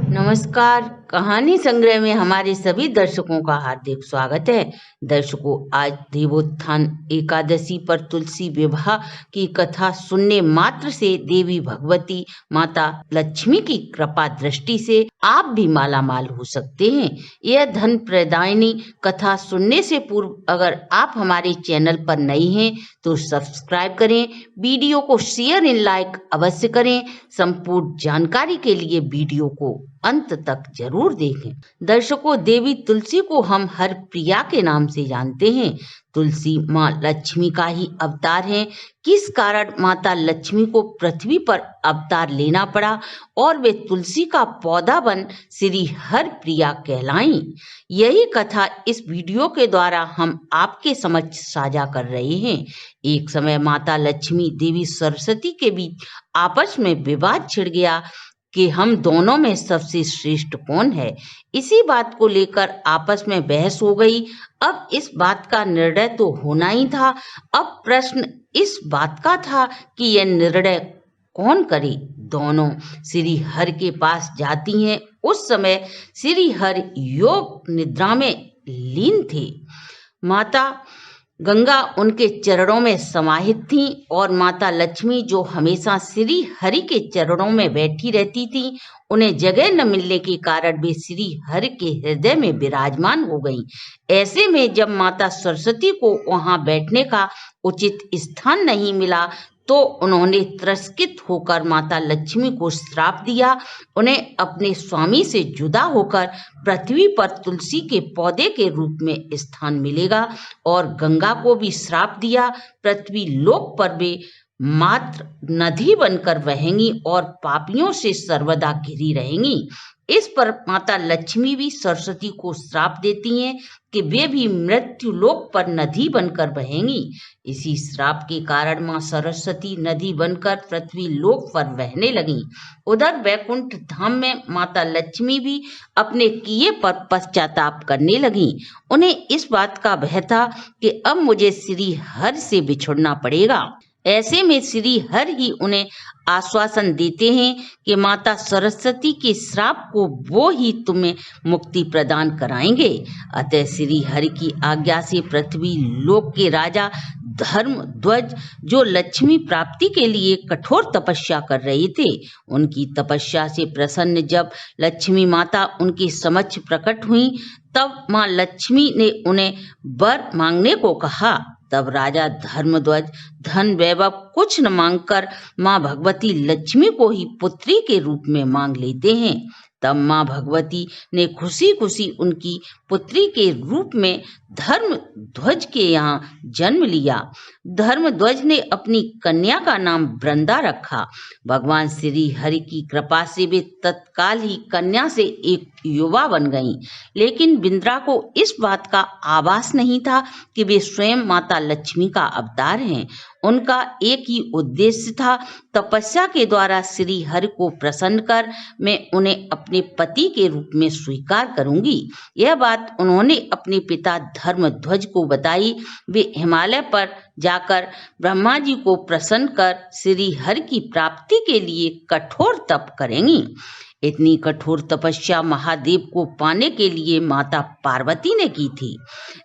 नमस्कार। कहानी संग्रह में हमारे सभी दर्शकों का हार्दिक स्वागत है। दर्शकों, आज देवोत्थान एकादशी पर तुलसी विवाह की कथा सुनने मात्र से देवी भगवती माता लक्ष्मी की कृपा दृष्टि से आप भी माला माल हो सकते हैं। यह धन प्रदायिनी कथा सुनने से पूर्व अगर आप हमारे चैनल पर नए हैं तो सब्सक्राइब करें, वीडियो को शेयर एंड लाइक अवश्य करें। संपूर्ण जानकारी के लिए वीडियो को अंत तक जरूर देखें। दर्शकों, देवी तुलसी को हम हर प्रिया के नाम से जानते हैं। तुलसी माँ लक्ष्मी का ही अवतार है। किस कारण माता लक्ष्मी को पृथ्वी पर अवतार लेना पड़ा और वे तुलसी का पौधा बन श्री हर प्रिया कहलाई, यही कथा इस वीडियो के द्वारा हम आपके समक्ष साझा कर रहे हैं। एक समय माता लक्ष्मी देवी सरस्वती के बीच आपस में विवाद छिड़ गया कि हम दोनों में सबसे श्रेष्ठ कौन है। इसी बात को लेकर आपस में बहस हो गई। अब इस बात का निर्णय तो होना ही था। अब प्रश्न इस बात का था कि यह निर्णय कौन करे। दोनों श्री हर के पास जाती हैं। उस समय श्री हर योग निद्रा में लीन थे। माता गंगा उनके चरणों में समाहित थी और माता लक्ष्मी, जो हमेशा श्री हरि के चरणों में बैठी रहती थी, उन्हें जगह न मिलने के कारण वे श्री हरि के हृदय में विराजमान हो गईं। ऐसे में जब माता सरस्वती को वहां बैठने का उचित स्थान नहीं मिला तो उन्होंने तिरस्कृत होकर माता लक्ष्मी को श्राप दिया। उन्हें अपने स्वामी से जुदा होकर पृथ्वी पर तुलसी के पौधे के रूप में स्थान मिलेगा और गंगा को भी श्राप दिया। पृथ्वी लोक पर वे मात्र नदी बनकर बहेंगी और पापियों से सर्वदा घिरी रहेंगी। इस पर माता लक्ष्मी भी सरस्वती को श्राप देती हैं कि वे भी मृत्यु लोक पर नदी बनकर बहेंगी। इसी श्राप के कारण मां सरस्वती नदी बनकर पृथ्वी लोक पर बहने लगी। उधर वैकुंठ धाम में माता लक्ष्मी भी अपने किए पर पश्चाताप करने लगी। उन्हें इस बात का भय था कि अब मुझे श्री हरि से बिछुड़ना पड़ेगा। ऐसे में श्री हरि ही उन्हें आश्वासन देते हैं कि माता सरस्वती के श्राप को वो ही तुम्हें मुक्ति प्रदान कराएंगे। अतः श्री हरि की आज्ञा से पृथ्वी लोक के राजा धर्मध्वज, जो लक्ष्मी प्राप्ति के लिए कठोर तपस्या कर रहे थे, उनकी तपस्या से प्रसन्न जब लक्ष्मी माता उनके समक्ष प्रकट हुई, तब मां लक्ष्मी ने उन्हें वर मांगने को कहा। तब राजा धर्मध्वज धन वैभव कुछ न मांगकर मां भगवती लक्ष्मी को ही पुत्री के रूप में मांग लेते हैं। तब मां भगवती ने खुशी खुशी उनकी पुत्री के रूप में धर्मध्वज के यहाँ जन्म लिया। धर्मध्वज ने अपनी कन्या का नाम वृंदा रखा। भगवान श्री हरि की कृपा से वे तत्काल ही कन्या से एक युवा बन गईं। लेकिन वृंदा को इस बात का आभास नहीं था कि वे स्वयं माता लक्ष्मी का अवतार हैं। उनका एक ही उद्देश्य था, तपस्या के द्वारा श्री हरि को प्रसन्न कर मैं उन्हें अपने पति के रूप में स्वीकार करूंगी। यह बात उन्होंने अपने पिता धर्मध्वज को बताई। वे हिमालय पर जाकर ब्रह्मा जी को प्रसन्न कर श्री हरि की प्राप्ति के लिए कठोर तप करेंगी। इतनी कठोर तपस्या महादेव को पाने के लिए माता पार्वती ने की थी।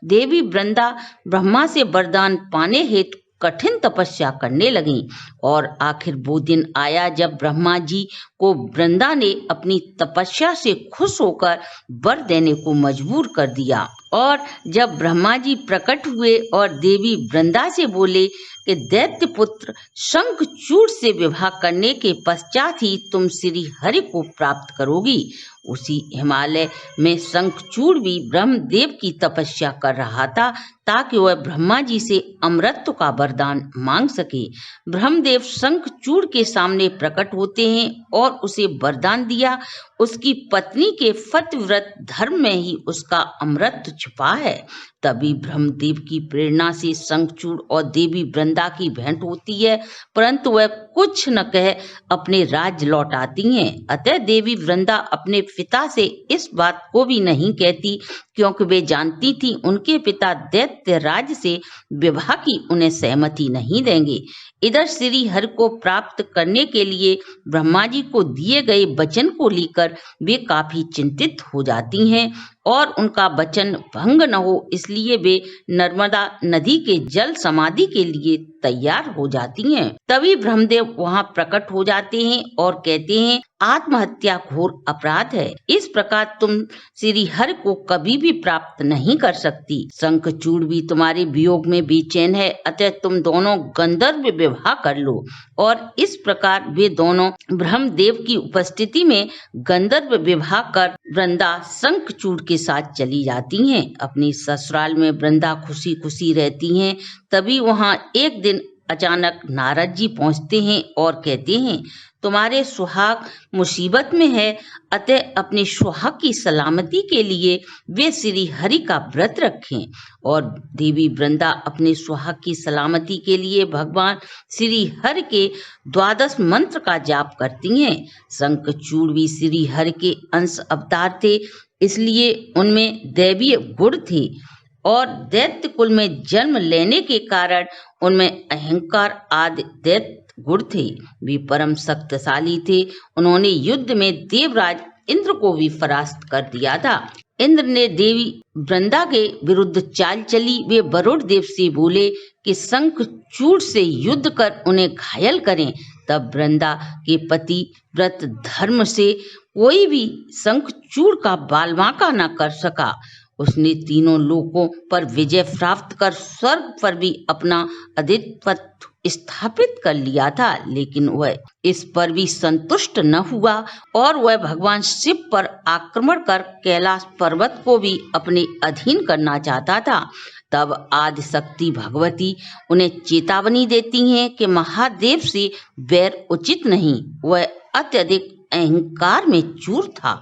देवी वृंदा ब्रह्मा से वरदान पाने हेतु कठिन तपस्या करने लगी और आखिर वो दिन आया जब ब्रह्मा जी को वृंदा ने अपनी तपस्या से खुश होकर वर देने को मजबूर कर दिया। और जब ब्रह्मा जी प्रकट हुए और देवी वृंदा से बोले कि दैत्य पुत्र शंखचूड़ से विवाह करने के पश्चात ही तुम श्री हरि को प्राप्त करोगी, उसी हिमालय में शंखचूड़ भी ब्रह्मदेव की तपस्या कर रहा था ताकि वह ब्रह्मा जी से अमरत्व का वरदान मांग सके। ब्रह्मदेव शंखचूड़ के सामने प्रकट होते हैं और उसे वरदान दिया। उसकी पत्नी के पतिव्रत धर्म में ही उसका अमरत्व छुपा है। तभी ब्रह्मदेव की प्रेरणा से शंखचूड़ और देवी वृंदा की भेंट होती है, परंतु वह कुछ न कह अपने राज्य लौट आती हैं। अतः देवी वृंदा अपने पिता से इस बात को भी नहीं कहती, क्योंकि वे जानती थी उनके पिता दैत्य राज से विवाह की उन्हें सहमति नहीं देंगे। इधर श्री हरि को प्राप्त करने के लिए ब्रह्मा जी को दिए गए वचन को लेकर वे काफी चिंतित हो जाती हैं और उनका वचन भंग न हो इसलिए वे नर्मदा नदी के जल समाधि के लिए तैयार हो जाती हैं। तभी ब्रह्मदेव वहां प्रकट हो जाते हैं और कहते हैं आत्महत्या घोर अपराध है। इस प्रकार तुम श्री हरि को कभी भी प्राप्त नहीं कर सकती। शंखचूड़ भी तुम्हारे वियोग में बेचैन है, अतः तुम दोनों गंधर्व विवाह कर लो। और इस प्रकार वे दोनों ब्रह्मदेव की उपस्थिति में गंधर्व विवाह कर वृंदा शंखचूड़ के साथ चली जाती हैं। अपनी ससुराल में वृंदा खुशी खुशी रहती हैं। तभी वहां एक दिन अचानक नारद जी पहुंचते हैं और कहते हैं तुम्हारे सुहाग मुसीबत में है, अतः अपने सुहाग की सलामती के लिए वे श्री हरि का व्रत रखें। और देवी वृंदा अपने सुहाग की सलामती के लिए भगवान श्री हरि के 12 मंत्र का जाप करती हैं। शंखचूड़ भी श्री हरि के अंश अवतार थे, इसलिए उनमें दैवीय गुण थे और दैत्य कुल में जन्म लेने के कारण उनमें अहंकार आदि दैत्य गुण थे। वे परम शक्तिशाली थे। उन्होंने युद्ध में देवराज इंद्र को भी परास्त कर दिया था। इंद्र ने देवी वृंदा के विरुद्ध चाल चली। वे वरुण देव से बोले कि शंखचूड़ से युद्ध कर उन्हें घायल करें। तब वृंदा के पति व्रत धर्म से कोई भी शंखचूड़ का बालबांका न कर सका। उसने तीनों लोकों पर विजय प्राप्त कर स्वर्ग पर भी अपना आधिपत्य स्थापित कर लिया था, लेकिन वह इस पर भी संतुष्ट न हुआ और वह भगवान शिव पर आक्रमण कर कैलाश पर्वत को भी अपने अधीन करना चाहता था। तब आदि शक्ति भगवती उन्हें चेतावनी देती हैं कि महादेव से वैर उचित नहीं। वह अत्यधिक अहंकार में चूर था।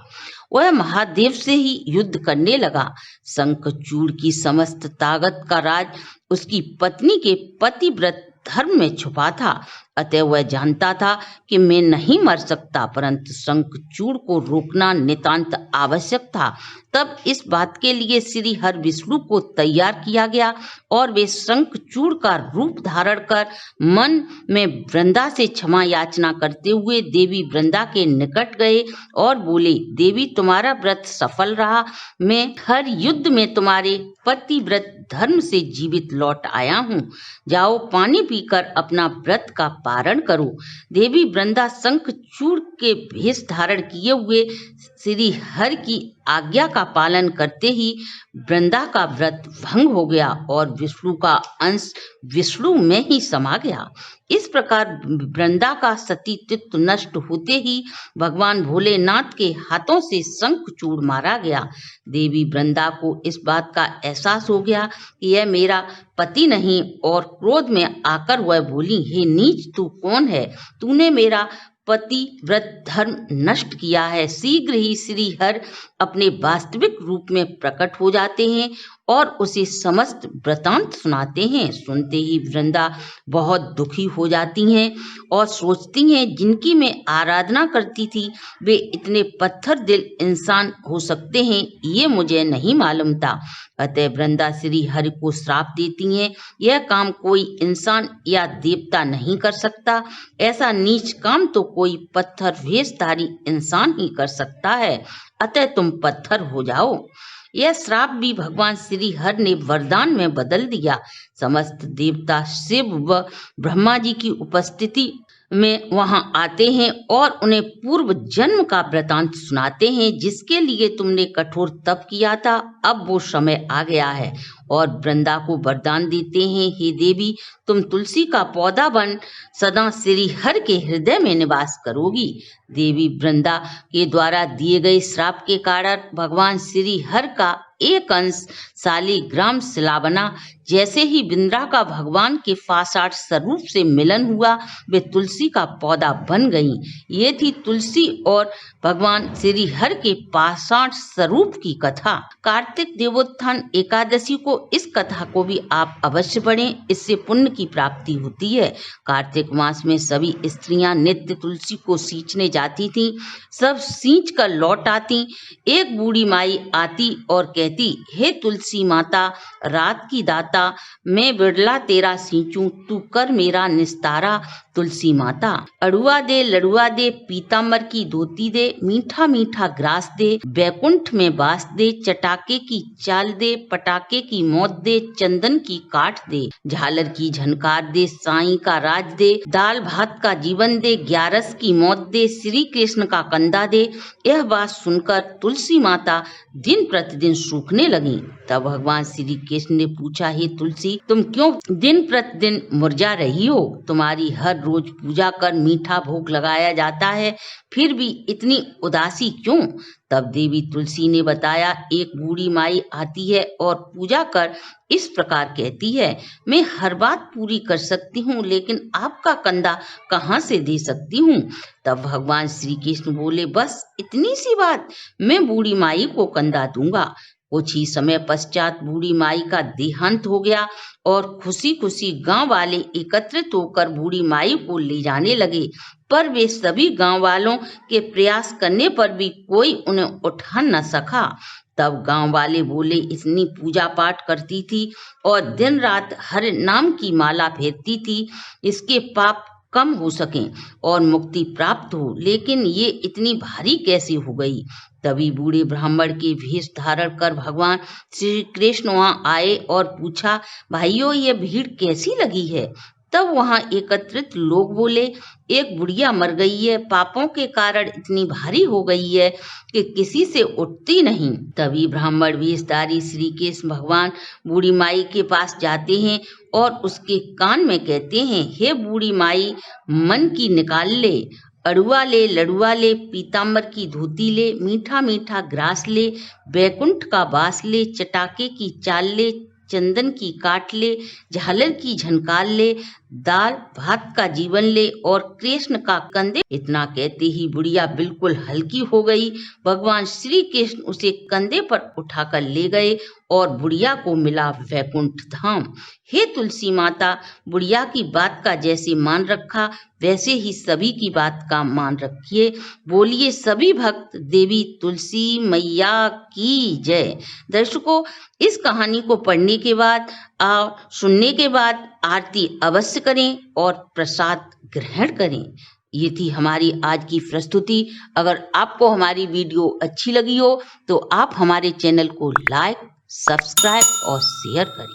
वह महादेव से ही युद्ध करने लगा। शंखचूड़ की समस्त ताकत का राज उसकी पत्नी के पतिव्रत धर्म में छुपा था, अतः वह जानता था कि मैं नहीं मर सकता, परंतु शंखचूड़ को रोकना नितांत आवश्यक था। तब इस बात के लिए श्री हरि विष्णु को तैयार किया गया और वे शंखचूड़ का रूप धारण कर मन में वृंदा से क्षमा याचना करते हुए देवी वृंदा के निकट गए और बोले, देवी तुम्हारा व्रत सफल रहा। मैं हर युद्ध में तुम्हारे पतिव्रत धर्म से जीवित लौट आया हूँ। जाओ पानी पीकर अपना व्रत का पारण करो। देवी वृंदा शंखचूड़ के भेष धारण किए हुए श्री हरि की आज्ञा का पालन करते ही वृंदा का व्रत भंग हो गया और विष्णु का अंश विष्णु में ही समा गया। इस प्रकार वृंदा का सतीत्व नष्ट होते ही भगवान भोलेनाथ के हाथों से शंखचूड़ मारा गया। देवी वृंदा को इस बात का एहसास हो गया कि यह मेरा पति नहीं और क्रोध में आकर वह बोली, हे नीच, तू कौन है? तूने मेरा पति व्रत धर्म नष्ट किया है। शीघ्र ही श्री हरि अपने वास्तविक रूप में प्रकट हो जाते हैं और उसे समस्त वृतांत सुनाते हैं। सुनते ही वृंदा बहुत दुखी हो जाती हैं और सोचती हैं, जिनकी मैं आराधना करती थी वे इतने पत्थर दिल इंसान हो सकते हैं, ये मुझे नहीं मालूम था। अतः वृंदा श्री हरि को श्राप देती हैं, यह काम कोई इंसान या देवता नहीं कर सकता। ऐसा नीच काम तो कोई पत्थर वेशधारी इंसान ही कर सकता है, अतः तुम पत्थर हो जाओ। यह श्राप भी भगवान श्री हरि ने वरदान में बदल दिया। समस्त देवता शिव व ब्रह्मा जी की उपस्थिति में वहां आते हैं और उन्हें पूर्व जन्म का वृतांत सुनाते हैं, जिसके लिए तुमने कठोर तप किया था, अब वो समय आ गया है। और वृंदा को वरदान देते हैं, हे देवी, तुम तुलसी का पौधा बन सदा श्री हरि के हृदय में निवास करोगी। देवी वृंदा के द्वारा दिए गए श्राप के कारण भगवान श्री हरि का एक अंश शालिग्राम शिला बना। जैसे ही वृंदा का भगवान के पाषाण स्वरूप से मिलन हुआ, वे तुलसी का पौधा बन गईं। ये थी तुलसी और भगवान श्री हरि के पाषाण स्वरूप की कथा। कार्तिक देवोत्थान एकादशी को इस कथा को भी आप अवश्य पढ़ें, इससे पुण्य की प्राप्ति होती है। कार्तिक मास में सभी स्त्रियां नित्य तुलसी को सींचने जाती थीं। सब सींच कर लौट आती। एक बूढ़ी माई आती और कहती, हे तुलसी माता, रात की दाता, माता, मैं बिरला तेरा सींचूं, तू कर मेरा निस्तारा तुलसी माता। अड़ुआ दे लड़ुआ दे, पीतांबर की धोती दे, मीठा मीठा ग्रास दे, बैकुंठ में बास दे, चटाके की चाल दे, पटाके की मौत दे, चंदन की काठ दे, झालर की झनकार दे, साईं का राज दे, दाल भात का जीवन दे, ग्यारस की मौत दे, श्री कृष्ण का कंधा दे। यह बात सुनकर तुलसी माता दिन प्रतिदिन सूखने लगी। तब भगवान श्री कृष्ण ने पूछा, हे तुलसी, तुम क्यों दिन प्रतिदिन मुरझा रही हो? तुम्हारी हर रोज पूजा कर मीठा भोग लगाया जाता है, फिर भी इतनी उदासी क्यों? तब देवी तुलसी ने बताया, एक बूढ़ी माई आती है और पूजा कर इस प्रकार कहती है, मैं हर बात पूरी कर सकती हूँ, लेकिन आपका कंधा कहाँ से दे सकती हूँ? तब भगवान श्री कृष्ण बोले, बस इतनी सी बात, मैं बूढ़ी माई को कंधा दूंगा। कुछ ही समय पश्चात बूढ़ी माई का देहांत हो गया और खुशी खुशी गांव वाले एकत्रित होकर बूढ़ी माई को ले जाने लगे, पर वे सभी गांव वालों के प्रयास करने पर भी कोई उन्हें उठा न सका। तब गांव वाले बोले, इतनी पूजा पाठ करती थी और दिन रात हर नाम की माला फेरती थी, इसके पाप कम हो सकें और मुक्ति प्राप्त हो, लेकिन ये इतनी भारी कैसे हो गई? तभी बूढ़े ब्राह्मण के वेश धारण कर भगवान श्री कृष्ण वहां आए और पूछा, भाइयों, ये भीड़ कैसी लगी है? तब वहां एकत्रित लोग बोले, एक बुढ़िया मर गई है, पापों के कारण इतनी भारी हो गई है कि किसी से उठती नहीं। तभी ब्राह्मण वेशधारी श्री कृष्ण भगवान बूढ़ी माई के पास जाते हैं और उसके कान में कहते हैं, हे बूढ़ी माई, मन की निकाल ले, अड़ुआ ले लड़ुआ ले, पीतांबर की धोती ले, मीठा मीठा ग्रास ले, बैकुंठ का बास ले, चटाके की चाल ले, चंदन की काट ले, झालर की झनकार ले, दाल भात का जीवन ले और कृष्ण का कंधे। इतना कहते ही बुढ़िया बिल्कुल हल्की हो गई। भगवान श्री कृष्ण उसे कंधे पर उठाकर ले गए और बुढ़िया को मिला वैकुंठ धाम। हे तुलसी माता, बुढ़िया की बात का जैसे मान रखा, वैसे ही सभी की बात का मान रखिए। बोलिए सभी भक्त देवी तुलसी मैया की जय। दर्शकों, इस कहानी को पढ़ने के बाद और सुनने के बाद आरती अवश्य करें और प्रसाद ग्रहण करें। ये थी हमारी आज की प्रस्तुति। अगर आपको हमारी वीडियो अच्छी लगी हो तो आप हमारे चैनल को लाइक, सब्सक्राइब और शेयर करें।